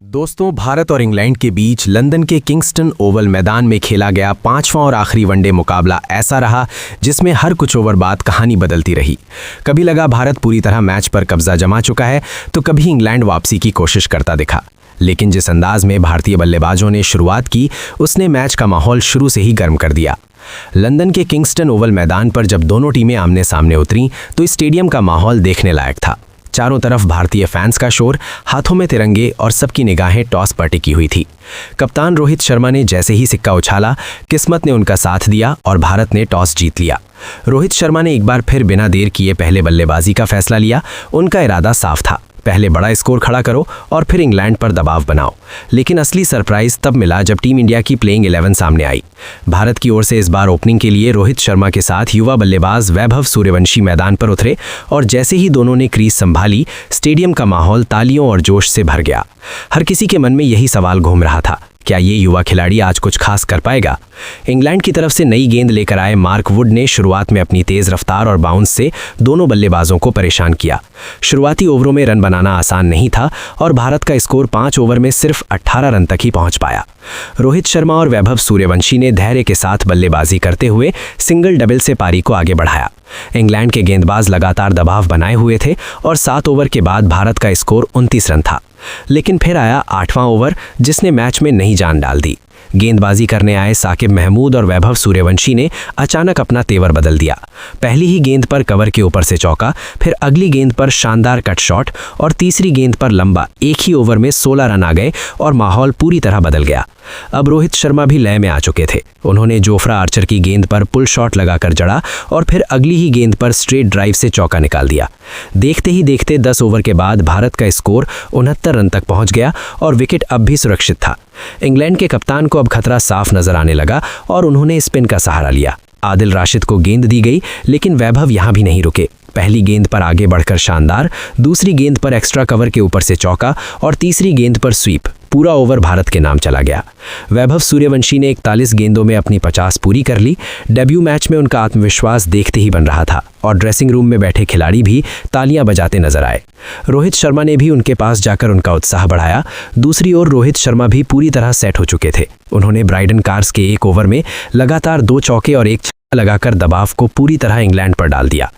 दोस्तों, भारत और इंग्लैंड के बीच लंदन के किंगस्टन ओवल मैदान में खेला गया पांचवां और आखिरी वनडे मुकाबला ऐसा रहा जिसमें हर कुछ ओवर बाद कहानी बदलती रही। कभी लगा भारत पूरी तरह मैच पर कब्जा जमा चुका है, तो कभी इंग्लैंड वापसी की कोशिश करता दिखा। लेकिन जिस अंदाज में भारतीय बल्लेबाजों ने शुरुआत की, उसने मैच का माहौल शुरू से ही गर्म कर दिया। लंदन के किंगस्टन ओवल मैदान पर जब दोनों टीमें आमने सामने उतरीं, तो स्टेडियम का माहौल देखने लायक था। चारों तरफ भारतीय फैंस का शोर, हाथों में तिरंगे और सबकी निगाहें टॉस पर टिकी हुई थी। कप्तान रोहित शर्मा ने जैसे ही सिक्का उछाला, किस्मत ने उनका साथ दिया और भारत ने टॉस जीत लिया। रोहित शर्मा ने एक बार फिर बिना देर किए पहले बल्लेबाजी का फैसला लिया। उनका इरादा साफ था, पहले बड़ा स्कोर खड़ा करो और फिर इंग्लैंड पर दबाव बनाओ। लेकिन असली सरप्राइज तब मिला जब टीम इंडिया की प्लेइंग 11 सामने आई। भारत की ओर से इस बार ओपनिंग के लिए रोहित शर्मा के साथ युवा बल्लेबाज वैभव सूर्यवंशी मैदान पर उतरे और जैसे ही दोनों ने क्रीज संभाली, स्टेडियम का माहौल तालियों और जोश से भर गया। हर किसी के मन में यही सवाल घूम रहा था, क्या ये युवा खिलाड़ी आज कुछ खास कर पाएगा? इंग्लैंड की तरफ से नई गेंद लेकर आए मार्क वुड ने शुरुआत में अपनी तेज रफ्तार और बाउंस से दोनों बल्लेबाजों को परेशान किया। शुरुआती ओवरों में रन बनाना आसान नहीं था और भारत का स्कोर 5 ओवर में सिर्फ 18 रन तक ही पहुंच पाया। रोहित शर्मा और वैभव सूर्यवंशी ने धैर्य के साथ बल्लेबाजी करते हुए सिंगल डबल से पारी को आगे बढ़ाया। इंग्लैंड के गेंदबाज लगातार दबाव बनाए हुए थे और 7 ओवर के बाद भारत का स्कोर 29 रन था। लेकिन फिर आया 8वां ओवर, जिसने मैच में नई जान डाल दी। गेंदबाजी करने आए साकिब महमूद और वैभव सूर्यवंशी ने अचानक अपना तेवर बदल दिया। पहली ही गेंद पर कवर के ऊपर से चौका, फिर अगली गेंद पर शानदार कट शॉट और तीसरी गेंद पर लंबा। एक ही ओवर में 16 रन आ गए और माहौल पूरी तरह बदल गया। अब रोहित शर्मा भी लय में आ चुके थे। उन्होंने जोफ्रा आर्चर की गेंद पर पुल शॉट लगाकर जड़ा और फिर अगली ही गेंद पर स्ट्रेट ड्राइव से चौका निकाल दिया। देखते ही देखते 10 ओवर के बाद भारत का स्कोर 69 रन तक पहुंच गया और विकेट अब भी सुरक्षित था। इंग्लैंड के कप्तान को अब खतरा साफ नजर आने लगा और उन्होंने स्पिन का सहारा लिया। आदिल राशिद को गेंद दी गई, लेकिन वैभव यहां भी नहीं रुके। पहली गेंद पर आगे बढ़कर शानदार, दूसरी गेंद पर एक्स्ट्रा कवर के ऊपर से चौका और तीसरी गेंद पर स्वीप। पूरा ओवर भारत के नाम चला गया। वैभव सूर्यवंशी ने 41 गेंदों में अपनी 50 पूरी कर ली। डेब्यू मैच में उनका आत्मविश्वास देखते ही बन रहा था और ड्रेसिंग रूम में बैठे खिलाड़ी भी तालियां बजाते नजर आए। रोहित शर्मा ने भी उनके पास जाकर उनका उत्साह बढ़ाया। दूसरी ओर रोहित शर्मा भी पूरी तरह सेट हो चुके थे। उन्होंने ब्राइडन कार्स के एक ओवर में लगातार 2 चौके और एक लगाकर दबाव को पूरी तरह इंग्लैंड पर डाल दिया।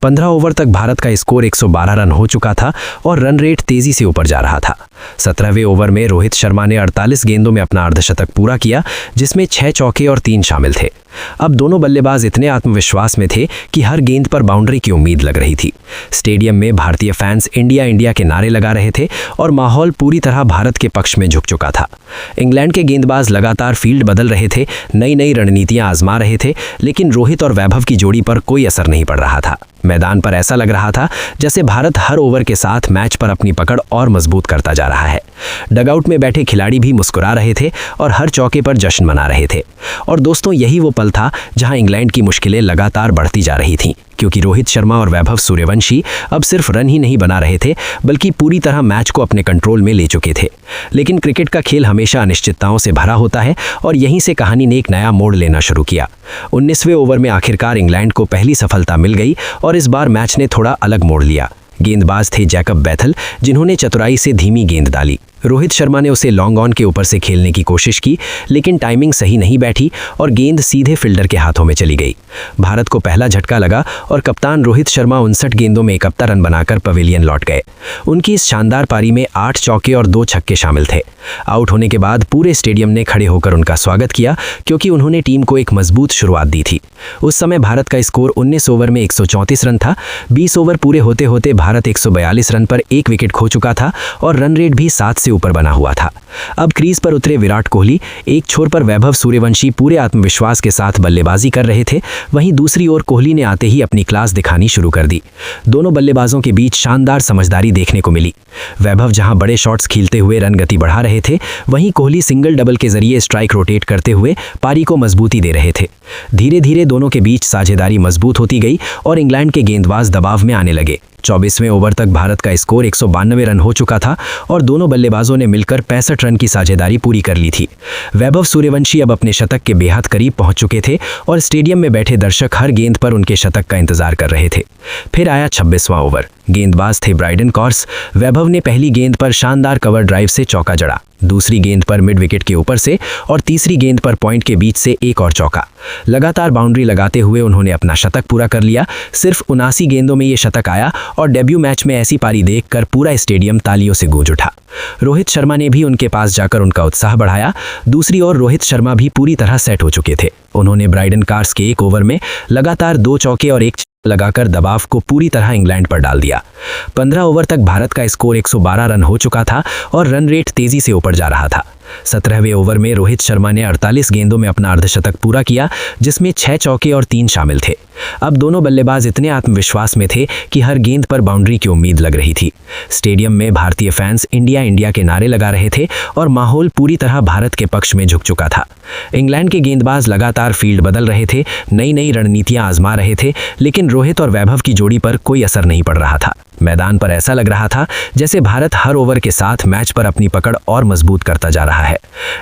15 ओवर तक भारत का स्कोर 112 रन हो चुका था और रन रेट तेजी से ऊपर जा रहा था। 17वें ओवर में रोहित शर्मा ने 48 गेंदों में अपना अर्धशतक पूरा किया, जिसमें 6 चौके और 3 शामिल थे। अब दोनों बल्लेबाज इतने आत्मविश्वास में थे कि हर गेंद पर बाउंड्री की उम्मीद लग रही थी। स्टेडियम में भारतीय फैंस इंडिया इंडिया के नारे लगा रहे थे और माहौल पूरी तरह भारत के पक्ष में झुक चुका था। इंग्लैंड के गेंदबाज लगातार फील्ड बदल रहे थे, नई नई रणनीतियां आजमा रहे थे, लेकिन रोहित और वैभव की जोड़ी पर कोई असर नहीं पड़ रहा था। मैदान पर ऐसा लग रहा था जैसे भारत हर ओवर के साथ मैच पर अपनी पकड़ और मजबूत करता जा रहा है। डगआउट में बैठे खिलाड़ी भी मुस्कुरा रहे थे और हर चौके पर जश्न मना रहे थे। और दोस्तों, यही वो पल था जहां इंग्लैंड की मुश्किलें लगातार बढ़ती जा रही थीं, क्योंकि रोहित शर्मा और वैभव सूर्यवंशी अब सिर्फ रन ही नहीं बना रहे थे, बल्कि पूरी तरह मैच को अपने कंट्रोल में ले चुके थे। लेकिन क्रिकेट का खेल हमेशा अनिश्चितताओं से भरा होता है और यहीं से कहानी ने एक नया मोड़ लेना शुरू किया। 19वें ओवर में आखिरकार इंग्लैंड को पहली सफलता मिल गई और इस बार मैच ने थोड़ा अलग मोड़ लिया। गेंदबाज थे जैकब बैथल, जिन्होंने चतुराई से धीमी गेंद डाली। रोहित शर्मा ने उसे लॉन्ग ऑन के ऊपर से खेलने की कोशिश की, लेकिन टाइमिंग सही नहीं बैठी और गेंद सीधे फील्डर के हाथों में चली गई। भारत को पहला झटका लगा और कप्तान रोहित शर्मा 59 गेंदों में 71 रन बनाकर पवेलियन लौट गए। उनकी इस शानदार पारी में 8 चौके और 2 छक्के शामिल थे। आउट होने के बाद पूरे स्टेडियम ने खड़े होकर उनका स्वागत किया, क्योंकि उन्होंने टीम को एक मजबूत शुरुआत दी थी। उस समय भारत का स्कोर 19 ओवर में 134 रन था। 20 ओवर पूरे होते होते भारत 142 रन पर 1 विकेट खो चुका था और रन रेट भी 7 से ऊपर बना हुआ था। अब क्रीज पर उतरे विराट कोहली, एक छोर पर वैभव सूर्यवंशी पूरे आत्मविश्वास के साथ बल्लेबाजी कर रहे थे, वहीं दूसरी ओर कोहली ने आते ही अपनी क्लास दिखानी शुरू कर दी। दोनों बल्लेबाजों के बीच शानदार समझदारी देखने को मिली। वैभव जहां बड़े शॉट्स खेलते हुए रन गति बढ़ा रहे थे, वहीं कोहली सिंगल डबल के जरिए स्ट्राइक रोटेट करते हुए पारी को मजबूती दे रहे थे। धीरे धीरे दोनों के बीच साझेदारी मजबूत होती गई और इंग्लैंड के गेंदबाज दबाव में आने लगे। 24वें ओवर तक भारत का स्कोर 192 रन हो चुका था और दोनों बल्लेबाजों ने मिलकर 65 रन की साझेदारी पूरी कर ली थी। वैभव सूर्यवंशी अब अपने शतक के बेहद करीब पहुंच चुके थे और स्टेडियम में बैठे दर्शक हर गेंद पर उनके शतक का इंतजार कर रहे थे। फिर आया 26वां ओवर। गेंदबाज थे ब्राइडन कॉर्स। वैभव ने पहली गेंद पर शानदार कवर ड्राइव से चौका जड़ा, दूसरी गेंद पर मिड विकेट के ऊपर से और तीसरी गेंद पर पॉइंट के बीच से एक और चौका। लगातार बाउंड्री लगाते हुए उन्होंने अपना शतक पूरा कर लिया। सिर्फ 79 गेंदों में ये शतक आया और डेब्यू मैच में ऐसी पारी देखकर पूरा स्टेडियम तालियों से गूंज उठा। रोहित शर्मा ने भी उनके पास जाकर उनका उत्साह बढ़ाया। दूसरी ओर रोहित शर्मा भी पूरी तरह सेट हो चुके थे। उन्होंने ब्राइडन कॉर्स के एक ओवर में लगातार 2 चौके और एक लगाकर दबाव को पूरी तरह इंग्लैंड पर डाल दिया। 15 ओवर तक भारत का स्कोर 112 रन हो चुका था और रन रेट तेजी से ऊपर जा रहा था। 17वें ओवर में रोहित शर्मा ने 48 गेंदों में अपना अर्धशतक पूरा किया, जिसमें 6 चौके और 3 शामिल थे। अब दोनों बल्लेबाज इतने आत्मविश्वास में थे कि हर गेंद पर बाउंड्री की उम्मीद लग रही थी। स्टेडियम में भारतीय फैंस इंडिया इंडिया के नारे लगा रहे थे और माहौल पूरी तरह भारत के पक्ष में झुक चुका था। इंग्लैंड के गेंदबाज लगातार फील्ड बदल रहे थे, नई नई रणनीतियां आजमा रहे थे, लेकिन रोहित और वैभव की जोड़ी पर कोई असर नहीं पड़ रहा था। मैदान पर ऐसा लग रहा था जैसे भारत हर ओवर के साथ मैच पर अपनी पकड़ और मजबूत करता जा रहा है।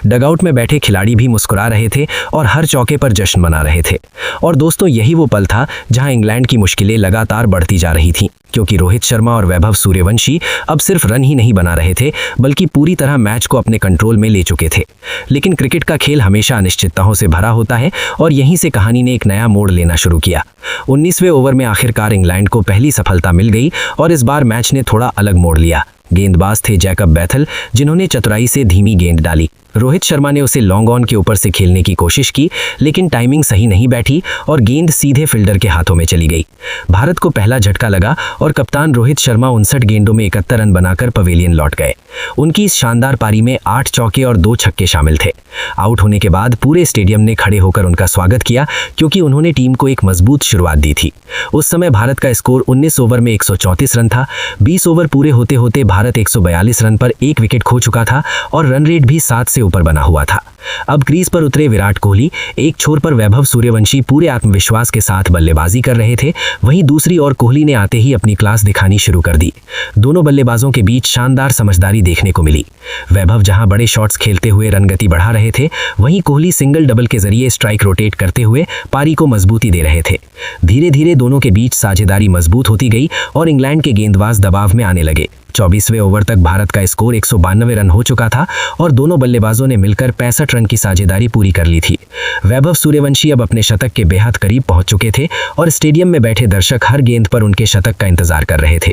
डगआउट में बैठे खिलाड़ी भी मुस्कुरा रहे थे और हर चौके पर जश्न मना रहे थे। और दोस्तों, यही वो पल था जहां इंग्लैंड की मुश्किलें लगातार बढ़ती जा रही थीं, क्योंकि रोहित शर्मा और वैभव सूर्यवंशी अब सिर्फ रन ही नहीं बना रहे थे, बल्कि पूरी तरह मैच को अपने कंट्रोल में ले चुके थे। लेकिन क्रिकेट का खेल हमेशा अनिश्चितताओं से भरा होता है और यहीं से कहानी ने एक नया मोड़ लेना शुरू किया। 19वें ओवर में आखिरकार इंग्लैंड को पहली सफलता मिल गई और इस बार मैच ने थोड़ा अलग मोड़ लिया। गेंदबाज थे जैकब बैथल, जिन्होंने चतुराई से धीमी गेंद डाली। रोहित शर्मा ने उसे लॉन्ग ऑन के ऊपर से खेलने की कोशिश की, लेकिन टाइमिंग सही नहीं बैठी और गेंद सीधे फील्डर के हाथों में चली गई। भारत को पहला झटका लगा और कप्तान रोहित शर्मा 59 गेंदों में 71 रन बनाकर पवेलियन लौट गए। उनकी इस शानदार पारी में 8 चौके और 2 छक्के शामिल थे। आउट होने के बाद पूरे स्टेडियम ने खड़े होकर उनका स्वागत किया, क्योंकि उन्होंने टीम को एक मजबूत शुरुआत दी थी। उस समय भारत का स्कोर 19 ओवर में 134 रन था। 20 ओवर पूरे होते होते भारत 142 रन पर 1 विकेट खो चुका था और रन रेट भी 7 से ऊपर बना हुआ था। अब क्रीज पर उतरे विराट कोहली। एक छोर पर वैभव सूर्यवंशी पूरे आत्मविश्वास के साथ बल्लेबाजी कर रहे थे, वहीं दूसरी ओर कोहली ने आते ही अपनी क्लास दिखानी शुरू कर दी। दोनों बल्लेबाजों के बीच शानदार समझदारी देखने को मिली। वैभव जहां बड़े शॉट्स खेलते हुए रन गति बढ़ा रहे थे, वहीं कोहली सिंगल डबल के जरिए स्ट्राइक रोटेट करते हुए पारी को मजबूती दे रहे थे। धीरे धीरे दोनों के बीच साझेदारी मजबूत होती गई और इंग्लैंड के गेंदबाज दबाव में आने लगे। 24वें ओवर तक भारत का स्कोर 192 रन हो चुका था और दोनों बल्लेबाजों ने मिलकर 65 रन की साझेदारी पूरी कर ली थी। वैभव सूर्यवंशी अब अपने शतक के बेहद करीब पहुंच चुके थे और स्टेडियम में बैठे दर्शक हर गेंद पर उनके शतक का इंतजार कर रहे थे।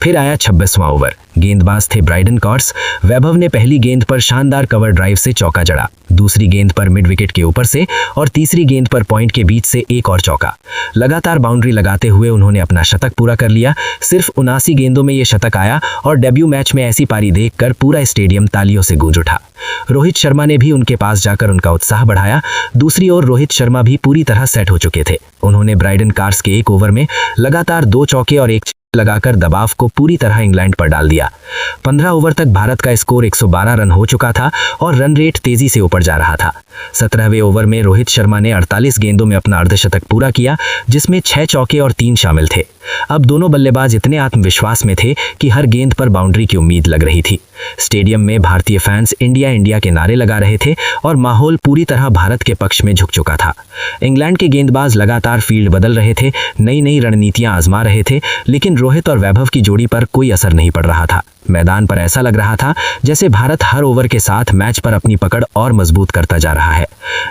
फिर आया 26वां ओवर। गेंदबाज थे ब्राइडन कॉर्स। वैभव ने पहली गेंद पर शानदार कवर ड्राइव से चौका जड़ा, दूसरी गेंद पर मिड विकेट के ऊपर से और तीसरी गेंद पर पॉइंट के बीच से एक और चौका। लगातार बाउंड्री लगाते हुए उन्होंने अपना शतक पूरा कर लिया। सिर्फ 79 गेंदों में ये शतक आया और डेब्यू मैच में ऐसी पारी देखकर पूरा स्टेडियम तालियों से गूंज उठा। रोहित शर्मा ने भी उनके पास जाकर उनका उत्साह बढ़ाया। दूसरी ओर रोहित शर्मा भी पूरी तरह सेट हो चुके थे। उन्होंने ब्राइडन कॉर्स के एक ओवर में लगातार 2 चौके और एक लगाकर दबाव को पूरी तरह इंग्लैंड पर डाल दिया। 15 ओवर तक भारत का स्कोर 112 रन हो चुका था और रन रेट तेजी से ऊपर जा रहा था। 17वें ओवर में रोहित शर्मा ने 48 गेंदों में अपना अर्धशतक पूरा किया, जिसमें 6 चौके और 3 शामिल थे। अब दोनों बल्लेबाज इतने आत्मविश्वास में थे कि हर गेंद पर बाउंड्री की उम्मीद लग रही थी। स्टेडियम में भारतीय फैंस इंडिया इंडिया के नारे लगा रहे थे और माहौल पूरी तरह भारत के पक्ष में झुक चुका था। इंग्लैंड के गेंदबाज लगातार फील्ड बदल रहे थे, नई नई रणनीतियां आजमा रहे थे, लेकिन रोहित और वैभव की जोड़ी पर कोई असर नहीं पड़ रहा था। मैदान पर ऐसा लग रहा था जैसे भारत हर ओवर के साथ मैच पर अपनी पकड़ और मजबूत करता जा रहा है।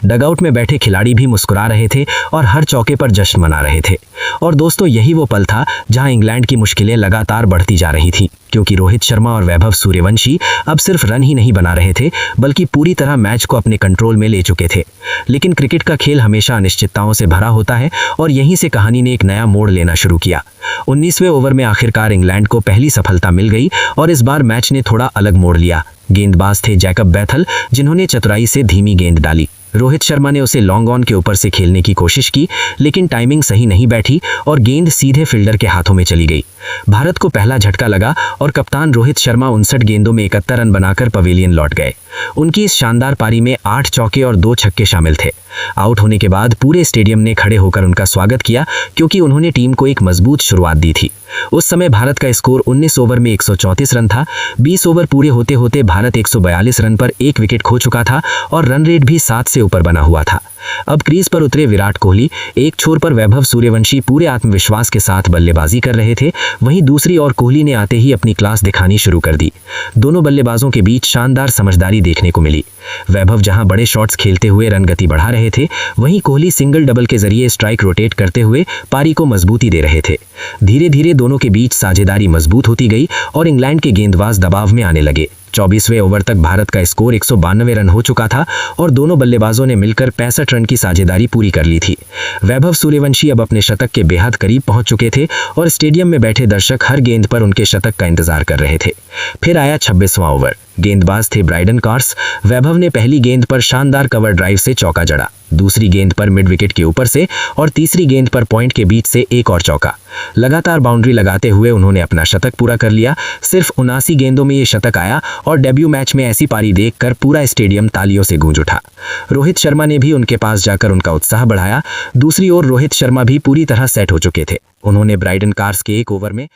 डगआउट में बैठे खिलाड़ी भी मुस्कुरा रहे थे और हर चौके पर जश्न मना रहे थे। और दोस्तों, यही वो पल था जहां इंग्लैंड की मुश्किलें लगातार बढ़ती जा रही थी, क्योंकि रोहित शर्मा और वैभव सूर्यवंशी अब सिर्फ रन ही नहीं बना रहे थे, बल्कि पूरी तरह मैच को अपने कंट्रोल में ले चुके थे। लेकिन क्रिकेट का खेल हमेशा अनिश्चितताओं से भरा होता है और यहीं से कहानी ने एक नया मोड़ लेना शुरू किया। 19वें ओवर में आखिरकार इंग्लैंड को पहली सफलता मिल गई और इस बार मैच ने थोड़ा अलग मोड़ लिया। गेंदबाज थे जैकब बैथल, जिन्होंने चतुराई से धीमी गेंद डाली। रोहित शर्मा ने उसे लॉन्ग ऑन के ऊपर से खेलने की कोशिश की, लेकिन टाइमिंग सही नहीं बैठी और गेंद सीधे फील्डर के हाथों में चली गई। भारत को पहला झटका लगा और कप्तान रोहित शर्मा 59 गेंदों में 71 रन बनाकर पवेलियन लौट गए। उनकी इस शानदार पारी में 8 चौके और 2 छक्के शामिल थे। आउट होने के बाद पूरे स्टेडियम ने खड़े होकर उनका स्वागत किया, क्योंकि उन्होंने टीम को एक मजबूत शुरुआत दी थी। उस समय भारत का स्कोर 19 ओवर में 134 रन था। 20 ओवर पूरे होते होते भारत 142 रन पर 1 विकेट खो चुका था और रन रेट भी 7 से ऊपर बना हुआ था। अब क्रीज पर उतरे विराट कोहली। एक छोर पर वैभव सूर्यवंशी पूरे आत्मविश्वास के साथ बल्लेबाजी कर रहे थे, वहीं दूसरी ओर कोहली ने आते ही अपनी क्लास दिखानी शुरू कर दी। दोनों बल्लेबाजों के बीच शानदार समझदारी देखने को मिली। वैभव जहां बड़े शॉट्स खेलते हुए रन गति बढ़ा रहे थे, वहीं कोहली सिंगल डबल के जरिए स्ट्राइक रोटेट करते हुए पारी को मजबूती दे रहे थे। धीरे धीरे दोनों के बीच साझेदारी मजबूत होती गई और इंग्लैंड के गेंदबाज दबाव में आने लगे। 24वें ओवर तक भारत का स्कोर 192 रन हो चुका था और दोनों बल्लेबाजों ने मिलकर 65 रन की साझेदारी पूरी कर ली थी। वैभव सूर्यवंशी अब अपने शतक के बेहद करीब पहुंच चुके थे और स्टेडियम में बैठे दर्शक हर गेंद पर उनके शतक का इंतजार कर रहे थे। फिर आया 26वां ओवर। गेंदबाज थे ब्राइडन कार्स। वैभव ने पहली गेंद पर शानदार कवर ड्राइव से चौका जड़ा, दूसरी गेंद पर मिड विकेट के ऊपर से और तीसरी गेंद पर पॉइंट के बीच से एक और चौका। लगातार बाउंड्री लगाते हुए उन्होंने अपना शतक पूरा कर लिया। सिर्फ 79 गेंदों में ये शतक आया और डेब्यू मैच में ऐसी पारी देखकर पूरा स्टेडियम तालियों से गूंज उठा। रोहित शर्मा ने भी उनके पास जाकर उनका उत्साह बढ़ाया। दूसरी ओर रोहित शर्मा भी पूरी तरह सेट हो चुके थे। उन्होंने ब्राइडन कार्स के एक ओवर में